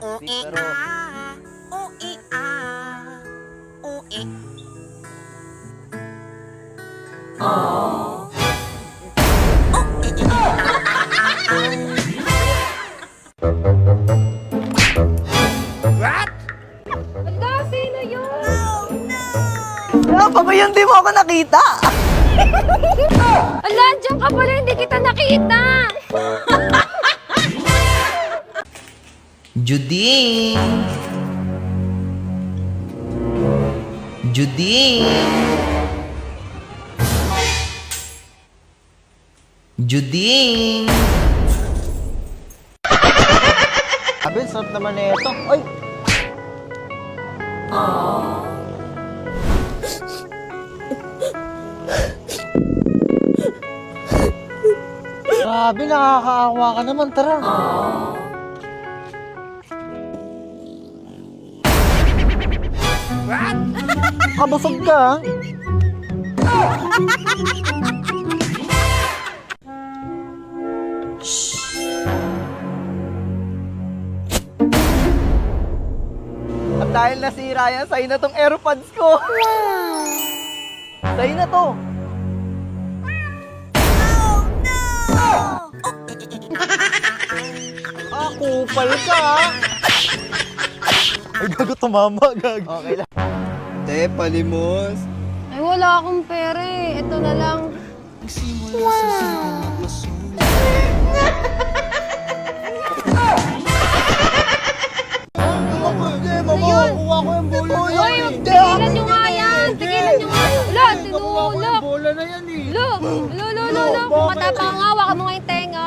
Pero Ala, sino yun? pa ba yun? Di mo ako nakita. Ala, andiyan ka pala, hindi kita nakita. Juding! Juding! Juding! Sabi, sarap naman na ito. Ay! Grabe, nakakaawa ka naman. Tara. Kabusog ka, ha? At dahil nasira yan, sa'yo na tong AirPods ko. Sa'yo na to. Ah, kupal ka, ha? Ay, gago, tumama, gago. Okay lang. Te, palimos. Ay, wala akong pera eh. Ito na lang. Hindi, makukuha ko yung bola. Uy, tigilan nyo nga yan. Tigilan nyo nga yan. Ala, tinulak. Bola na yan, eh. Lo. Kung matapang nga, hawakan mo nga yung tenga.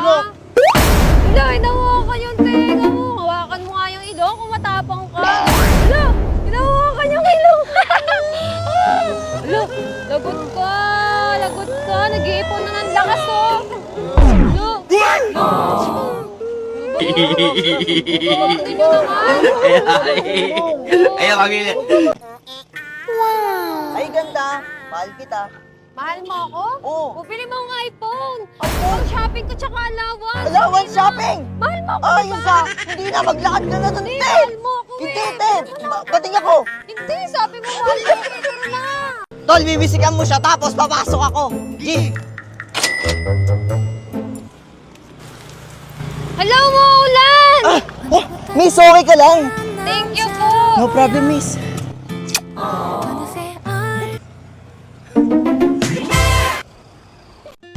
Ala, hinawakan yung tenga mo. Hawakan mo nga yung ilong kung matapang ka. Ala, hinawakan yung ilong. Ala, lagot ka. Lagot ka. Nag-iipon na ng lakas, oh. Hindi nyo naman. Ayaw, magiging. Ay, ganda. Mahal kita. Mahal mo ako? Oo. Bumili mo ang iPhone. Ang shopping ko tsaka allowance. Allowance shopping! Mahal mo ako, Ay, diba? isa! Hindi na, maglakad ka na dun, Hindi, te! mahal mo ako, Hindi, eh. te! Bating ako! Hindi, sabi mo mahal mo. Pero na. Tol, bibisikan mo siya, tapos papasok ako! G! Hello, Maulan! Oh, miss, okay ka lang? Thank you po. No problem, miss.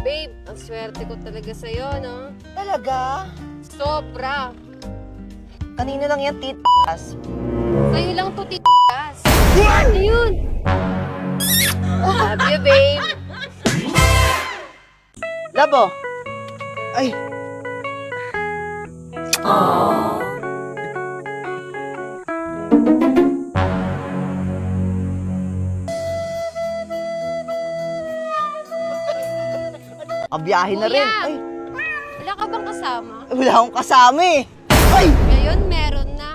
Babe, ang swerte ko talaga sa'yo, no? Talaga? Sobra. Kanina lang yan, titas. Sa'yo lang to, titas. Ano yun? Love you, babe. Labo! Ay! Ang biyahe na rin. Kuya. Ay, Wala ka bang kasama? wala akong kasama eh. Ay! Ngayon, meron na.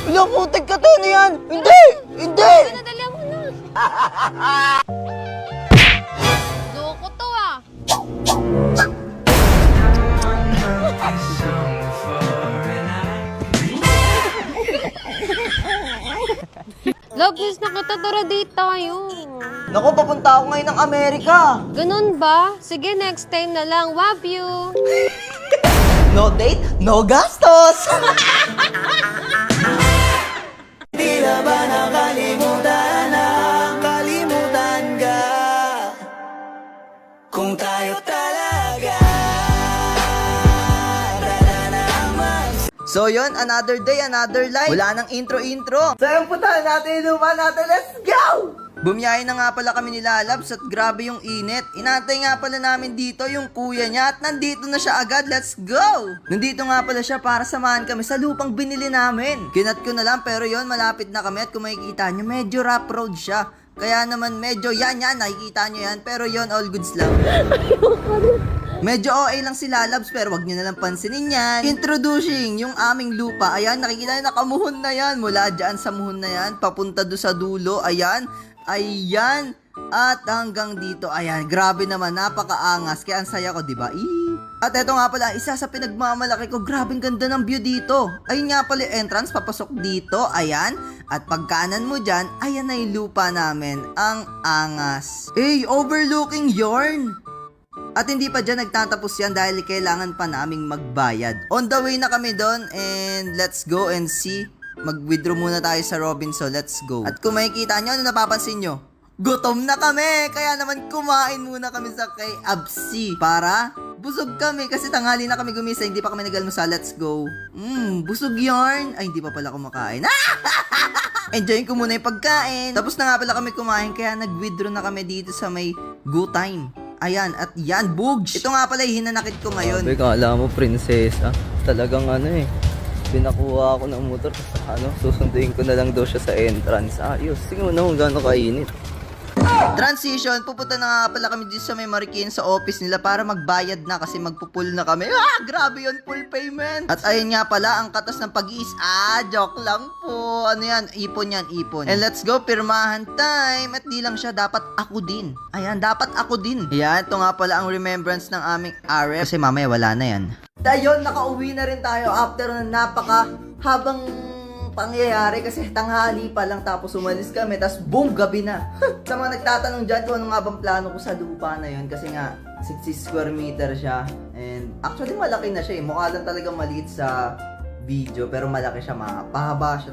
Wala, putik ka to, ano yan? Hindi! Hindi! Nadala mo na. Loko to, ah. Love, miss na kita, tara date tayo. Naku, papunta ako ngayon ng Amerika. Ganun ba? Sige, next time na lang. Love you. No date, no gastos! Di na ba nakalimutan na kalimutan ka kung tayo talaga So yun, another day, another life. Wala nang intro-intro. So yun, puntahan natin yung luma natin. Let's go! Bumiyahe na nga pala kami nila Labs at grabe yung init. Inantay nga pala namin dito yung kuya niya at nandito na siya agad. Let's go! Nandito nga pala siya para samahan kami sa lupang binili namin. Kinat ko na lang pero yon malapit na kami at kung makikita nyo medyo rough road siya. Kaya naman medyo yan nakikita nyo yan pero yon all goods lang. Medyo OA lang sila Labs pero wag nyo na lang pansinin yan. Introducing yung aming lupa. Ayan, nakikita nyo nakamuhon na yan. Mula dyan sa muhon na yan, papunta do sa dulo. Ayan. Ayan. At hanggang dito, ayan, grabe naman, napakaangas. Kaya ang saya ko, diba? At eto nga pala, isa sa pinagmamalaki ko, grabing ganda ng view dito. Ayun nga pala yung entrance, papasok dito, ayan. At pagkanan mo dyan, ayan na yung lupa namin. Ang angas. Overlooking yarn! At hindi pa dyan nagtatapos yan dahil kailangan pa naming magbayad. On the way na kami doon and let's go and see. Mag-withdraw muna tayo sa Robinson, let's go. At kung makikita nyo, ano napapansin nyo? Gutom na kami! Kaya naman kumain muna kami sa KFC para busog kami kasi tanghali na kami gumising, hindi pa kami nag-almusal. Let's go. Busog yarn. Ay, hindi pa pala kumakain. Enjoyin ko muna yung pagkain. Tapos na nga pala kami kumain kaya nag-withdraw na kami dito sa may Go Time. Ayan, at yan, bugs. Ito nga pala yung hinanakit ko ngayon. Sabi, kala mo, prinsesa. Talagang pinakuha ako ng motor. Susunduin ko na lang daw siya sa entrance. Ayos, tingnan mo na kung gaano kainit. Transition, pupunta na nga pala kami dito sa may Marikin sa office nila para magbayad na kasi magpupul na kami. Grabe yun, full payment. At ayun nga pala, ang katas ng pag-iis. Joke lang po. Ano yan? Ipon yan, ipon. And let's go, pirmahan time. At di lang siya, dapat ako din. Ayan, dapat ako din. Ayan, ito nga pala ang remembrance ng aming RF. Kasi mamaya wala na yan. Dayon, nakauwi na rin tayo after na habang pangyayari kasi tanghali pa lang tapos umalis kami tapos boom, gabi na. Sa mga nagtatanong dyan kung ano nga bang plano ko sa lupa na yun kasi nga 60 square meter siya and actually malaki na siya mukha lang talagang maliit sa video pero malaki siya, pahaba siya,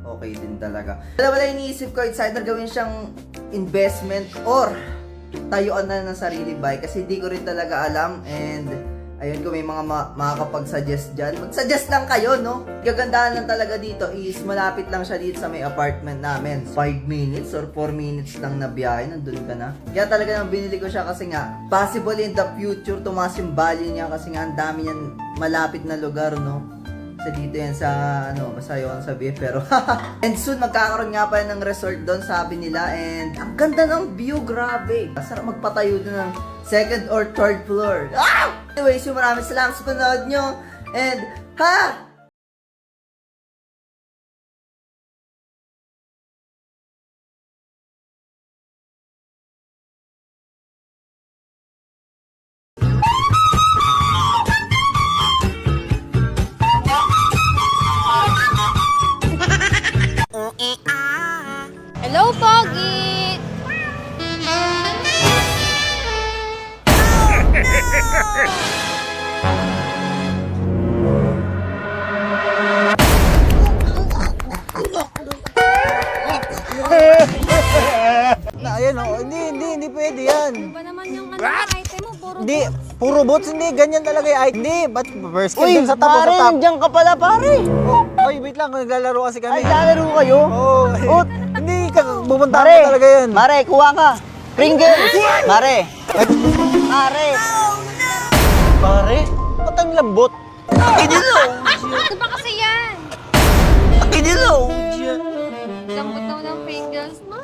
okay din talaga. Wala iniisip ko, it's either gawin siyang investment or tayuan na ng sarili bahay kasi di ko rin talaga alam and ayun, kung may mga makakapag-suggest dyan, mag-suggest lang kayo, no? Gagandahan lang talaga dito is malapit lang siya dito sa may apartment namin. 5 minutes or 4 minutes lang na biyahe, nandun ka na. Kaya talaga nang binili ko siya kasi nga, possible in the future, tumaas yung value niya kasi nga ang dami niyan malapit na lugar, no? Kasi dito yan sa, basta yun sabihin, pero and soon, magkakaroon nga pa ng resort doon, sabi nila, and ang ganda ng view, grabe. Sarap magpatayo doon ng second or third floor. Anyways, maraming salamat sa panood nyo, and Hello, Pogi! Hindi pwede yan. Ano ba naman yung item mo? Puro boots, hindi. Ganyan talaga yung Hindi, ba't first Uy, dun sa top? pare, nandiyan ka pala, pare. Oy, wait lang, naglalaro kasi kami. Ay, lalaro kayo? Oo. Hindi ka, pupunta ka talaga yan. Mare, kuha ka. Pringles! Mare! Mare! Pare, ba't ang lambot? Kinilaw! Ano ba kasi yan? Kinilaw! Lambot daw ng Pringles mo.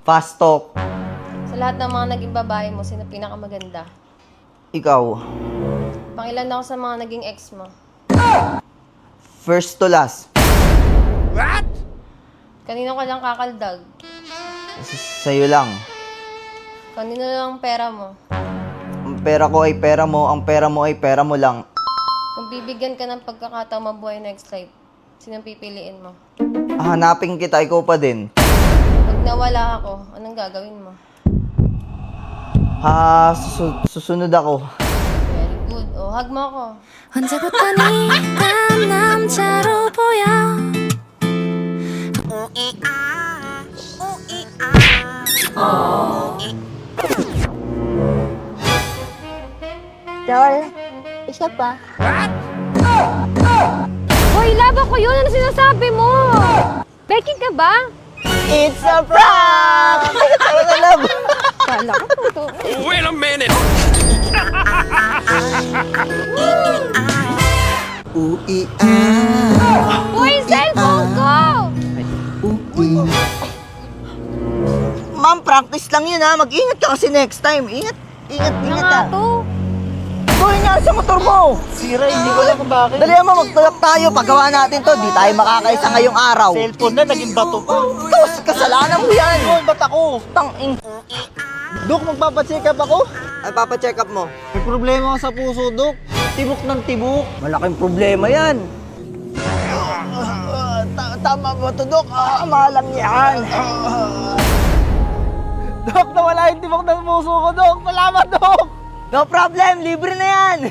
Fast talk. Sa lahat ng mga naging babae mo, sino pinakamaganda? Ikaw. Pangilan ako sa mga naging ex mo. First to last. Kanino ka lang kakaldag? Sa'yo lang. Kanino lang pera mo? Ang pera ko ay pera mo, ang pera mo ay pera mo lang. Kung bibigyan ka ng pagkakataong mabuhay next life, sinong pipiliin mo? Hanapin kita, ikaw pa din. Pag nawala ako, anong gagawin mo? Susunod ako. Very good. O, hug mo ako. 언제부터 네가 남자로 보여 Dol, isa pa. Hoy, laba ko yun! Ano sinasabi mo? Becky ka ba? It's a prank! Tara na, love! Kala ko totoo. Wait a minute! Uy, cellphone ko! Ma'am, practice lang yun ha. Mag-ingat ka kasi next time. Ingat Ano ha. nga to? Tuloy nga sa motor mo! Sira, hindi ko alam kung bakit. Dali mo, magtulak tayo. Paggawa natin to, di tayo makakaisa ngayong araw. Cellphone na, naging bato pa. Tos, kasalanan mo yan! Hoy, ba't ako? Tanging. Dok, magpapacheck up ako? Ay, papacheck up mo. May problema ako sa puso, Dok. Tibok ng tibok. Malaking problema yan. Tama ba to, Dok? Malam yan. Dok, nawala yung tibok ng puso ko, Dok. Salamat, Dok. No problem, libre na yan.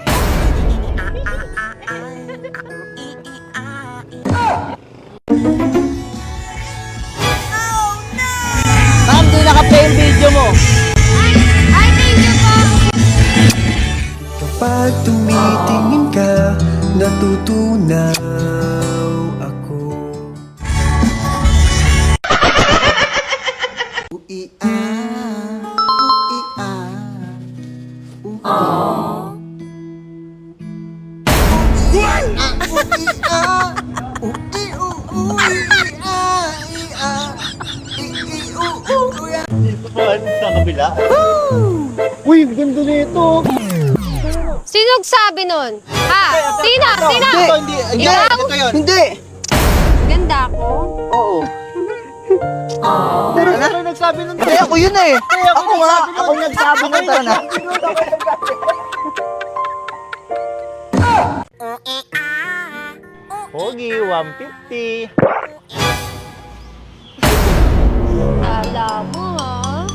Ma'am, di naka-play yung video mo. Ay, thank you po. Kapag tumitingin ka, natutunaw ako. Sa kabila. Uy, ganda nito. Sino nagsabi nun? Ha? Sino? Sino? Ito, hindi. Ikaw? Ito yun. Hindi. Ganda ako. Oo. Pero ano nagsabi nun? Hindi, ako yun eh. Ako nga. Ako nagsabi nun. nagsabi ng tara na. Pogi, 150. Alam mo, ha?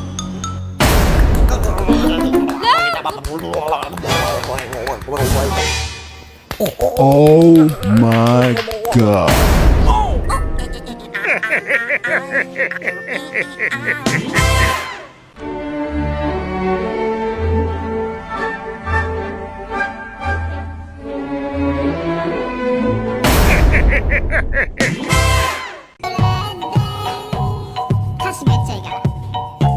Oh my God. Cosmic Tiger.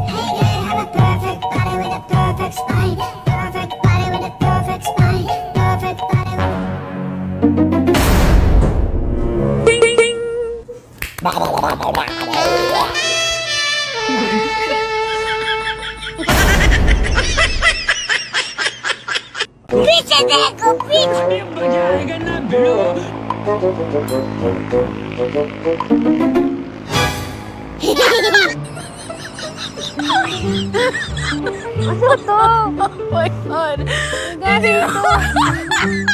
Hey, you have a perfect body with a perfect spine. Perfect body with a perfect spine. Perfect body with Pizza Deco, pizza! Ano to? Oh my God. Ang galing to.